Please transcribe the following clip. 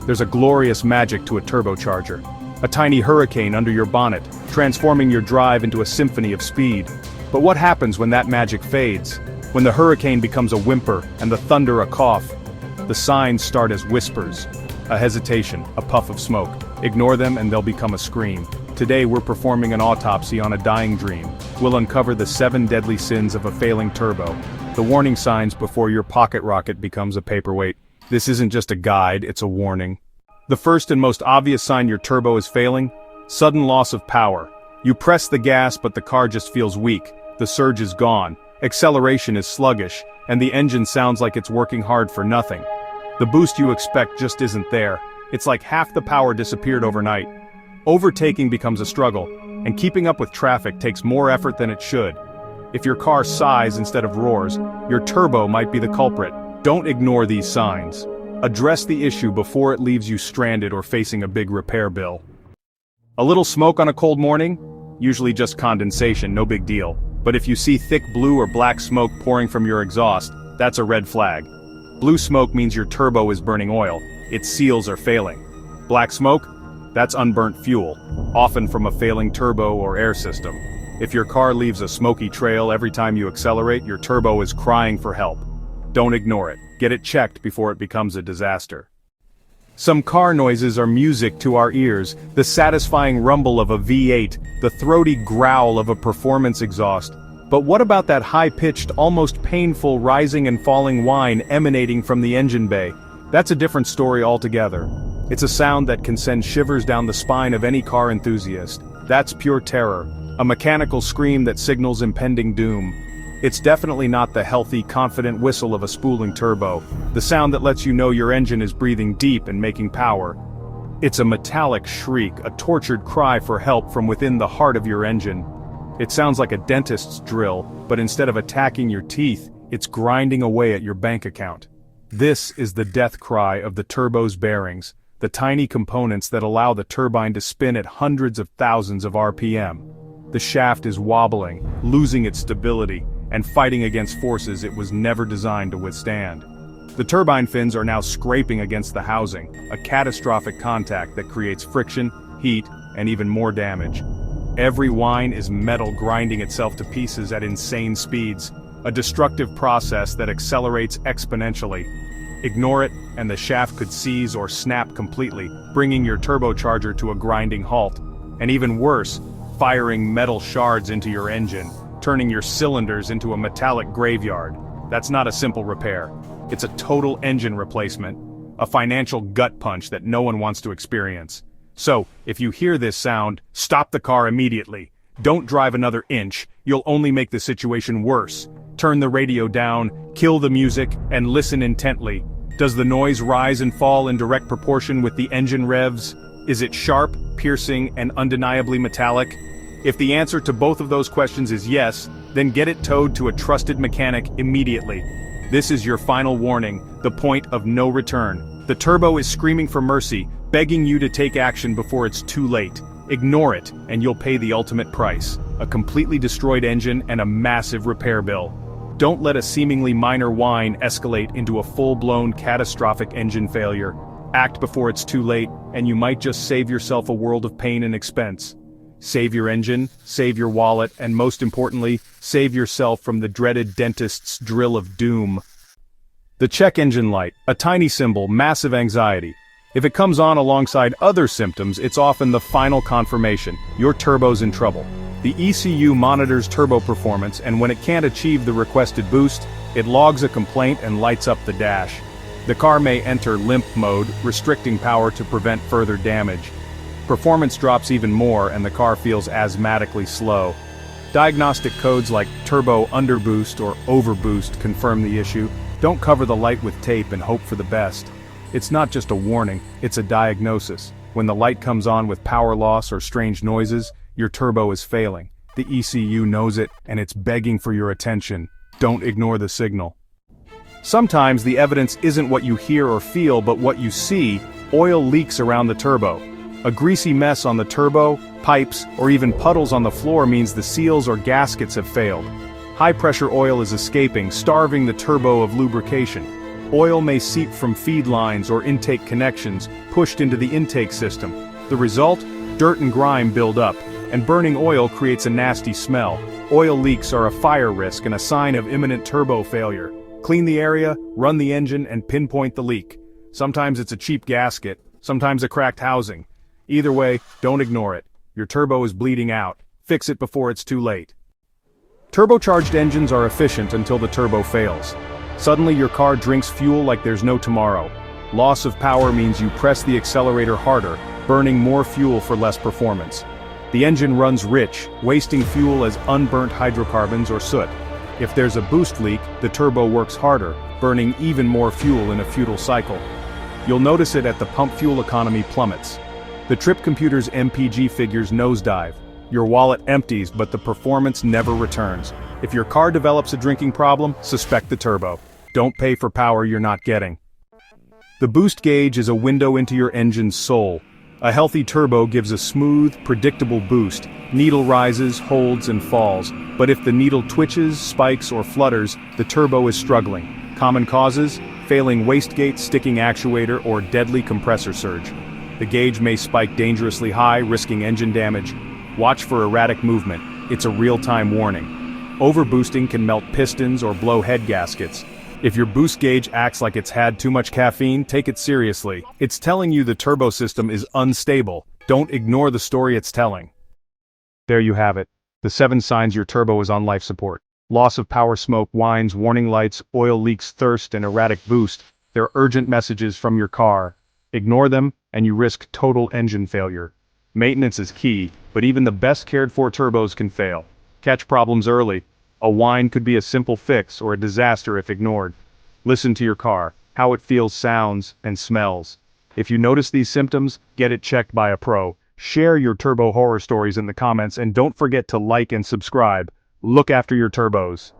There's a glorious magic to a turbocharger. A tiny hurricane under your bonnet, transforming your drive into a symphony of speed. But what happens when that magic fades? When the hurricane becomes a whimper and the thunder a cough? The signs start as whispers. A hesitation, a puff of smoke. Ignore them and they'll become a scream. Today we're performing an autopsy on a dying dream. We'll uncover the 7 deadly sins of a failing turbo. The warning signs before your pocket rocket becomes a paperweight. This isn't just a guide, it's a warning. The first and most obvious sign your turbo is failing: sudden loss of power. You press the gas but the car just feels weak. The surge is gone, acceleration is sluggish, and the engine sounds like it's working hard for nothing. The boost you expect just isn't there. It's like half the power disappeared overnight. Overtaking becomes a struggle, and keeping up with traffic takes more effort than it should. If your car sighs instead of roars, your turbo might be the culprit. Don't ignore these signs. Address the issue before it leaves you stranded or facing a big repair bill. A little smoke on a cold morning? Usually just condensation, no big deal. But if you see thick blue or black smoke pouring from your exhaust, that's a red flag. Blue smoke means your turbo is burning oil. Its seals are failing. Black smoke? That's unburnt fuel, often from a failing turbo or air system. If your car leaves a smoky trail every time you accelerate, your turbo is crying for help. Don't ignore it. Get it checked before it becomes a disaster. Some car noises are music to our ears: the satisfying rumble of a V8, the throaty growl of a performance exhaust. But what about that high-pitched, almost painful rising and falling whine emanating from the engine bay? That's a different story altogether. It's a sound that can send shivers down the spine of any car enthusiast. That's pure terror, a mechanical scream that signals impending doom. It's definitely not the healthy, confident whistle of a spooling turbo, the sound that lets you know your engine is breathing deep and making power. It's a metallic shriek, a tortured cry for help from within the heart of your engine. It sounds like a dentist's drill, but instead of attacking your teeth, it's grinding away at your bank account. This is the death cry of the turbo's bearings, the tiny components that allow the turbine to spin at hundreds of thousands of RPM. The shaft is wobbling, losing its stability, and fighting against forces it was never designed to withstand. The turbine fins are now scraping against the housing, a catastrophic contact that creates friction, heat, and even more damage. Every whine is metal grinding itself to pieces at insane speeds, a destructive process that accelerates exponentially. Ignore it, and the shaft could seize or snap completely, bringing your turbocharger to a grinding halt. And even worse, firing metal shards into your engine, turning your cylinders into a metallic graveyard. That's not a simple repair. It's a total engine replacement, a financial gut punch that no one wants to experience. So, if you hear this sound, stop the car immediately. Don't drive another inch, you'll only make the situation worse. Turn the radio down, kill the music, and listen intently. Does the noise rise and fall in direct proportion with the engine revs? Is it sharp, piercing, and undeniably metallic? If the answer to both of those questions is yes, then get it towed to a trusted mechanic immediately. This is your final warning, the point of no return. The turbo is screaming for mercy, begging you to take action before it's too late. Ignore it, and you'll pay the ultimate price: a completely destroyed engine and a massive repair bill. Don't let a seemingly minor whine escalate into a full-blown catastrophic engine failure. Act before it's too late, and you might just save yourself a world of pain and expense. Save your engine, save your wallet, and most importantly, save yourself from the dreaded dentist's drill of doom. The check engine light, a tiny symbol, massive anxiety. If it comes on alongside other symptoms, it's often the final confirmation: your turbo's in trouble. The ECU monitors turbo performance, and when it can't achieve the requested boost, it logs a complaint and lights up the dash. The car may enter limp mode, restricting power to prevent further damage. Performance drops even more and the car feels asthmatically slow. Diagnostic codes like turbo underboost or overboost confirm the issue. Don't cover the light with tape and hope for the best. It's not just a warning, it's a diagnosis. When the light comes on with power loss or strange noises, your turbo is failing. The ECU knows it, and it's begging for your attention. Don't ignore the signal. Sometimes the evidence isn't what you hear or feel, but what you see: oil leaks around the turbo. A greasy mess on the turbo, pipes, or even puddles on the floor means the seals or gaskets have failed. High-pressure oil is escaping, starving the turbo of lubrication. Oil may seep from feed lines or intake connections, pushed into the intake system. The result? Dirt and grime build up, and burning oil creates a nasty smell. Oil leaks are a fire risk and a sign of imminent turbo failure. Clean the area, run the engine, and pinpoint the leak. Sometimes it's a cheap gasket, sometimes a cracked housing. Either way, don't ignore it. Your turbo is bleeding out. Fix it before it's too late. Turbocharged engines are efficient until the turbo fails. Suddenly your car drinks fuel like there's no tomorrow. Loss of power means you press the accelerator harder, burning more fuel for less performance. The engine runs rich, wasting fuel as unburnt hydrocarbons or soot. If there's a boost leak, the turbo works harder, burning even more fuel in a futile cycle. You'll notice it at the pump fuel economy plummets. The trip computer's MPG figures nosedive. Your wallet empties, but the performance never returns. If your car develops a drinking problem, suspect the turbo. Don't pay for power you're not getting. The boost gauge is a window into your engine's soul. A healthy turbo gives a smooth, predictable boost. Needle rises, holds, and falls. But if the needle twitches, spikes, or flutters, the turbo is struggling. Common causes? Failing wastegate, sticking actuator, or deadly compressor surge. The gauge may spike dangerously high, risking engine damage. Watch for erratic movement. It's a real-time warning. Overboosting can melt pistons or blow head gaskets. If your boost gauge acts like it's had too much caffeine, take it seriously. It's telling you the turbo system is unstable. Don't ignore the story it's telling. There you have it. The 7 signs your turbo is on life support. Loss of power, smoke, whines, warning lights, oil leaks, thirst, and erratic boost. They're urgent messages from your car. Ignore them, and you risk total engine failure. Maintenance is key, but even the best cared for turbos can fail. Catch problems early. A whine could be a simple fix or a disaster if ignored. Listen to your car, how it feels, sounds, and smells. If you notice these symptoms, get it checked by a pro. Share your turbo horror stories in the comments and don't forget to like and subscribe. Look after your turbos.